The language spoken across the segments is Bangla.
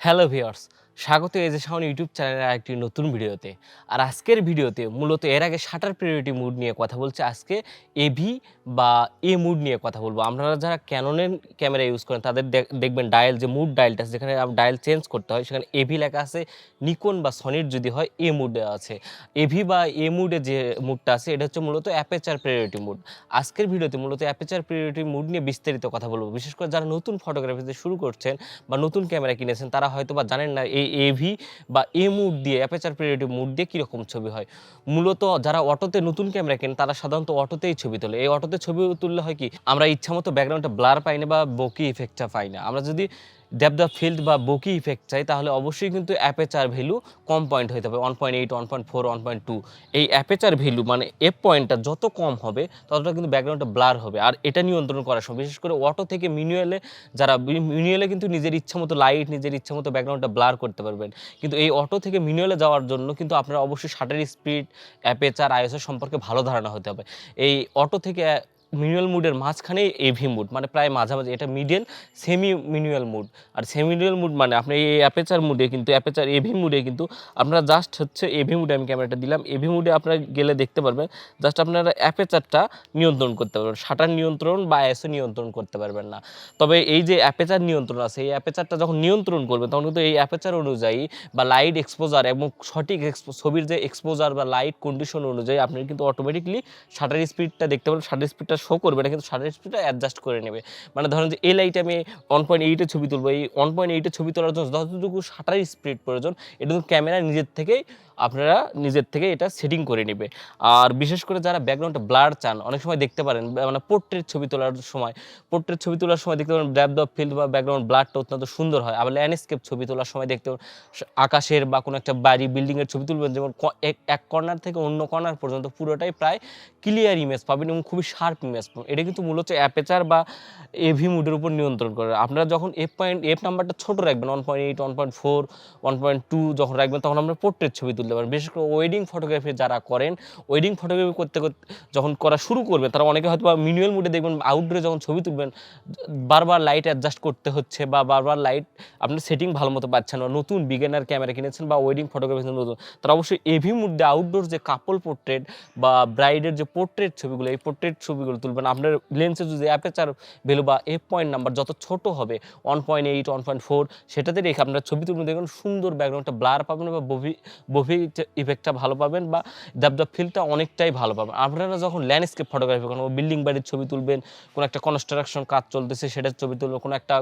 হ্যালো ভিউয়ার্স, স্বাগত এজে শাওন ইউটিউব চ্যানেলের আরেকটি নতুন ভিডিওতে। আর আজকের ভিডিওতে মূলত এর আগে শাটার প্রায়োরিটি মুড নিয়ে কথা বলছি, আজকে এভি বা এ মুড নিয়ে কথা বলবো। আপনারা যারা ক্যাননের ক্যামেরা ইউজ করেন তাদের দেখবেন ডায়াল যে মুড ডায়ালটা আছে, যেখানে ডায়াল চেঞ্জ করতে হয় সেখানে এভি লেখা আছে, নিকন বা সনির যদি হয় এ মুডে আছে। এভি বা এ মুডে যে মুডটা আছে এটা হচ্ছে মূলত অ্যাপারচার প্রায়োরিটি মুড। আজকের ভিডিওতে মূলত অ্যাপারচার প্রায়োরিটি মুড নিয়ে বিস্তারিত কথা বলবো। বিশেষ করে যারা নতুন ফটোগ্রাফিতে শুরু করছেন বা নতুন ক্যামেরা কিনেছেন তারা হয়তো বা জানেন না এই এভি বা এ মুড দিয়ে অ্যাপারচার প্রায়োরিটি মুড দিয়ে কীরকম ছবি হয়। মূলত যারা অটোতে নতুন ক্যামেরা কেনেন তারা সাধারণত অটোতেই ছবি তোলে। এই অটোতে ছবি তুললে হয় কি, আমরা ইচ্ছামতো ব্যাকগ্রাউন্ডটা ব্লার পাই না বা বকি ইফেক্টটা পাই না। আমরা যদি ডেপথ অফ ফিল্ড বা বকি ইফেক্ট চাই তাহলে অবশ্যই কিন্তু অ্যাপারচার ভ্যালু কম পয়েন্ট হতে হবে, 1.8, 1.4, 1.2। এই অ্যাপারচার ভ্যালু মানে এফ পয়েন্টটা যত কম হবে ততটা কিন্তু ব্যাকগ্রাউন্ডটা ব্লার হবে। আর এটা নিয়ন্ত্রণ করার সময় বিশেষ করে অটো থেকে ম্যানুয়ালে, যারা ম্যানুয়ালে কিন্তু নিজের ইচ্ছামতো লাইট, নিজের ইচ্ছামতো ব্যাকগ্রাউন্ডটা ব্লার করতে পারবেন, কিন্তু এই অটো থেকে ম্যানুয়ালে যাওয়ার জন্য কিন্তু আপনার অবশ্যই শাটার স্পিড, অ্যাপারচার, আইএসও সম্পর্কে ভালো ধারণা হতে হবে। এই অটো থেকে ম্যানুয়াল মুডের মাঝখানেই এভি মুড, মানে প্রায় মাঝামাঝি, এটা মিডিয়াল সেমি ম্যানুয়াল মুড। আর সেমি ম্যানুয়াল মুড মানে আপনি এই অ্যাপারচার মুডে কিন্তু অ্যাপারচার এভি মুডে কিন্তু আপনারা জাস্ট হচ্ছে এভি মুডে আমি ক্যামেরাটা দিলাম, এভি মুডে আপনারা গেলে দেখতে পারবেন জাস্ট আপনারা অ্যাপারচারটা নিয়ন্ত্রণ করতে পারবেন, শাটার নিয়ন্ত্রণ বা আইএসও নিয়ন্ত্রণ করতে পারবেন না। তবে এই যে অ্যাপারচার নিয়ন্ত্রণ আছে, এই অ্যাপারচারটা যখন নিয়ন্ত্রণ করবেন তখন কিন্তু এই অ্যাপারচার অনুযায়ী বা লাইট এক্সপোজার এবং সঠিক ছবির যে এক্সপোজার বা লাইট কন্ডিশন অনুযায়ী আপনি কিন্তু অটোমেটিকলি শাটার স্পিডটা দেখতে পাবেন। শাটার স্পিডটা শো করবে না, কিন্তু শাটার স্পিডটা অ্যাডজাস্ট করে নেবে। মানে ধরেন যে এই লাইটে আমি 1.8-এ ছবি তুলবো, এই 1.8-এ ছবি তোলার জন্য যতটুকু শাটার স্পিড প্রয়োজন এটা কিন্তু ক্যামেরা আপনারা নিজের থেকে এটা সেটিং করে নেবে। আর বিশেষ করে যারা ব্যাকগ্রাউন্ডটা ব্লার চান, অনেক সময় দেখতে পারেন মানে পোর্ট্রেট ছবি তোলার সময় দেখতে পারেন ডেপথ অফ ফিল্ড বা ব্যাকগ্রাউন্ড ব্লারটা অত্যন্ত সুন্দর হয়। আবার ল্যান্ডস্কেপ ছবি তোলার সময় দেখতে আকাশের বা কোনো একটা বাড়ি, বিল্ডিংয়ের ছবি তুলবেন, যেমন এক কর্নার থেকে অন্য কর্নার পর্যন্ত পুরোটাই প্রায় ক্লিয়ার ইমেজ পাবেন এবং খুবই শার্প ইমেজ পাবেন। এটা কিন্তু মূলত অ্যাপারচার বা এভি মুডের উপর নিয়ন্ত্রণ করে। আপনারা যখন এফ নাম্বারটা ছোট রাখবেন, 1.8, 1.4, 1.2 যখন রাখবেন তখন আমরা পোর্ট্রেট ছবি তুলতে পারবেন। বিশেষ করে ওয়েডিং ফটোগ্রাফি যারা করেন, ওয়েডিং ফটোগ্রাফি করতে করতে যখন করা শুরু করবেন তারা অনেকে হয়তো বা ম্যানুয়াল মুডে দেখবেন আউটডোরে যখন ছবি তুলবেন বারবার লাইট অ্যাডজাস্ট করতে হচ্ছে বা বারবার লাইট আপনার সেটিং ভালো মতো পাচ্ছেন না। নতুন বিগিনার ক্যামেরা কিনেছেন বা ওয়েডিং ফটোগ্রাফি নতুন, তারা অবশ্যই এভি মুডে আউটডোর যে কাপল পোর্ট্রেট বা ব্রাইডের যে পোর্ট্রেট ছবিগুলো, এই পোর্ট্রেট ছবিগুলো তুলবেন। আপনার লেন্সের যদি অ্যাপারচার ভ্যালু বা এফ পয়েন্ট নাম্বার যত ছোট হবে, 1.8, 1.4, সেটাতে রেখে আপনারা ছবি তুলবেন, দেখবেন সুন্দর ব্যাকগ্রাউন্ডটা ব্লার পাবেন বা বভি ইফেক্টটা ভালো পাবেন বা ডেপথ অফ ফিল্ডটা অনেকটাই ভালো পাবেন। আপনারা যখন ল্যান্ডস্কেপ ফটোগ্রাফি করেন, বিল্ডিং বাড়ির ছবি তুলবেন, কোনো একটা কনস্ট্রাকশন কাজ চলতেছে সেটার ছবি তুলবেন, কোনো একটা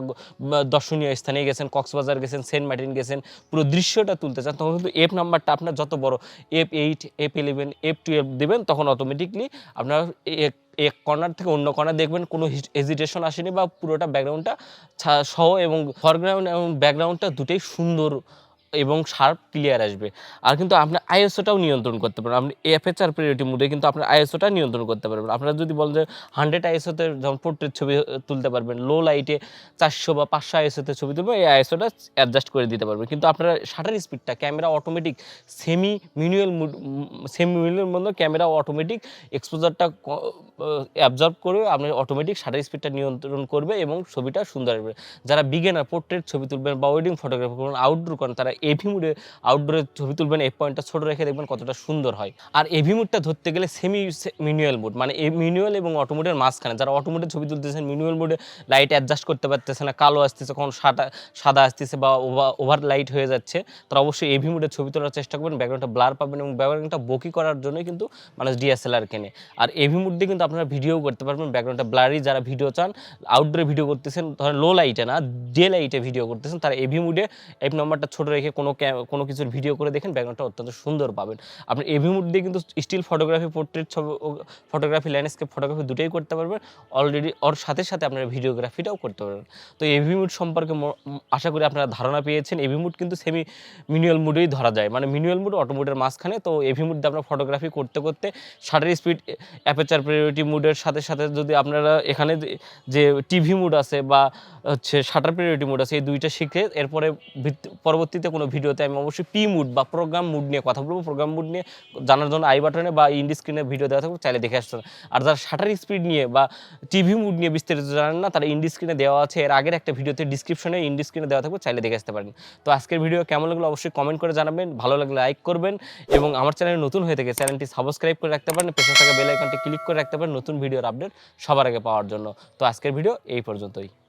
দর্শনীয় স্থানে গেছেন, কক্সবাজার গেছেন, সেন্ট মার্টিন গেছেন, পুরো দৃশ্যটা তুলতে চান, তখন কিন্তু এফ নাম্বারটা আপনার যত বড় F8, F11, F12 দেবেন, তখন অটোমেটিকলি আপনার এক কর্নার থেকে অন্য কর্নার দেখবেন কোনো হেজিটেশন আসেনি বা পুরোটা ব্যাকগ্রাউন্ডটা সহ এবং ফরগ্রাউন্ড এবং ব্যাকগ্রাউন্ডটা দুটোই সুন্দর এবং শার্প ক্লিয়ার আসবে। আর কিন্তু আপনি আইএসওটাও নিয়ন্ত্রণ করতে পারবেন। আপনি অ্যাপারচার প্রায়োরিটি মুডে কিন্তু আপনার আইএসওটা নিয়ন্ত্রণ করতে পারবেন। আপনারা যদি বলেন যে 100 আইএসওতে যখন পোর্ট্রেট ছবি তুলতে পারবেন, লো লাইটে 400 বা 500 আইএসওতে ছবি তুলবেন, এই আইএসওটা অ্যাডজাস্ট করে দিতে পারবেন। কিন্তু আপনারা শাটার স্পিডটা ক্যামেরা অটোমেটিক সেমি ম্যানুয়াল মধ্যে ক্যামেরা অটোমেটিক এক্সপোজারটা অ্যাবজর্ব করে আপনার অটোমেটিক শাটার স্পিডটা নিয়ন্ত্রণ করবে এবং ছবিটা সুন্দর আসবে। যারা বিগিনার পোর্ট্রেট ছবি তুলবেন বা ওয়েডিং ফটোগ্রাফি করবেন, আউটডোর করেন, তারা এভি মুডে আউটডোরে ছবি তুলবেন, এফ পয়েন্টটা ছোট রেখে দেখবেন কতটা সুন্দর হয়। আর এভি মুডটা ধরতে গেলে সেমি ম্যানুয়াল মুড, মানে এই ম্যানুয়াল এবং অটোমোডের মাঝখানে। যারা অটোমোডে ছবি তুলতেছেন, ম্যানুয়াল মুডে লাইট অ্যাডজাস্ট করতে পারতেছে না, কালো আসতেছে, কখন সাদা আসতেছে বা ওভার লাইট হয়ে যাচ্ছে, তারা অবশ্যই এভি মুডে ছবি তোলার চেষ্টা করবেন। ব্যাকগ্রাউন্ডটা ব্লার পাবেন এবং ব্যাকগ্রাউন্ডটা বকি করার জন্যই কিন্তু মানুষ ডিএসএলআর কেনে। আর এভি মুড দিয়ে কিন্তু আপনারা ভিডিও করতে পারবেন, ব্যাকগ্রাউন্ডটা ব্লারি। যারা ভিডিও চান, আউটডোরে ভিডিও করতেছেন, ধরেন লো লাইটে না, ডে লাইটে ভিডিও করতেছেন, তারা এভি মুডে এফ নাম্বারটা ছোট রেখে কোনো কিছুর ভিডিও করে দেখেন, ব্যাকগ্রাউন্ডটা অত্যন্ত সুন্দর পাবেন। আপনি এভি মুড দিয়ে কিন্তু still photography, portrait photography, landscape photography দুটোই করতে পারবেন। অলরেডি ওর সাথে সাথে আপনারা ভিডিওগ্রাফিটাও করতে পারবেন। তো এভি মুড সম্পর্কে আশা করি আপনারা ধারণা পেয়েছেন। এভি মুড কিন্তু সেমি ম্যানুয়াল মুডেই ধরা যায়, মানে ম্যানুয়াল মুড অটোমোডের মাঝখানে। তো এভি মুড দিয়ে আপনারা ফটোগ্রাফি করতে করতে শাটার স্পিড, অ্যাপারচার প্রায়োরিটি মুডের সাথে সাথে যদি আপনারা এখানে যে টিভি মুড আছে বা হচ্ছে শাটার প্রায়োরিটি মুড আছে, এই দুইটা শিখে এরপরে পরবর্তীতে কোনো ভিডিওতে আমি অবশ্যই পি মুড বা প্রোগ্রাম মুড নিয়ে কথা বলবো। প্রোগ্রাম মুড নিয়ে জানার জন্য আই বাটনে বা ইন্ড স্ক্রিনে ভিডিও দেওয়া থাকবে, চাইলে দেখে আসতে পারেন। আর যারা শাটার স্পিড নিয়ে বা টিভি মুড নিয়ে বিস্তারিত জানেন না, তারা ইন্ড স্ক্রিনে দেওয়া আছে, এর আগের একটা ভিডিওতে ডিসক্রিপশনে ইন্ড স্ক্রিনে দেওয়া থাকবে, চাইলে দেখে আসতে পারেন। তো আজকের ভিডিও কেমন লাগলো অবশ্যই কমেন্ট করে জানাবেন, ভালো লাগলে লাইক করবেন এবং আমার চ্যানেলে নতুন হয়ে থাকে চ্যানেলটি সাবস্ক্রাইব করে রাখতে পারেন, পেছনে থাকা বেল আইকনটি ক্লিক করে রাখতে পারেন নতুন ভিডিওর আপডেট সবার আগে পাওয়ার জন্য। তো আজকের ভিডিও এই পর্যন্তই।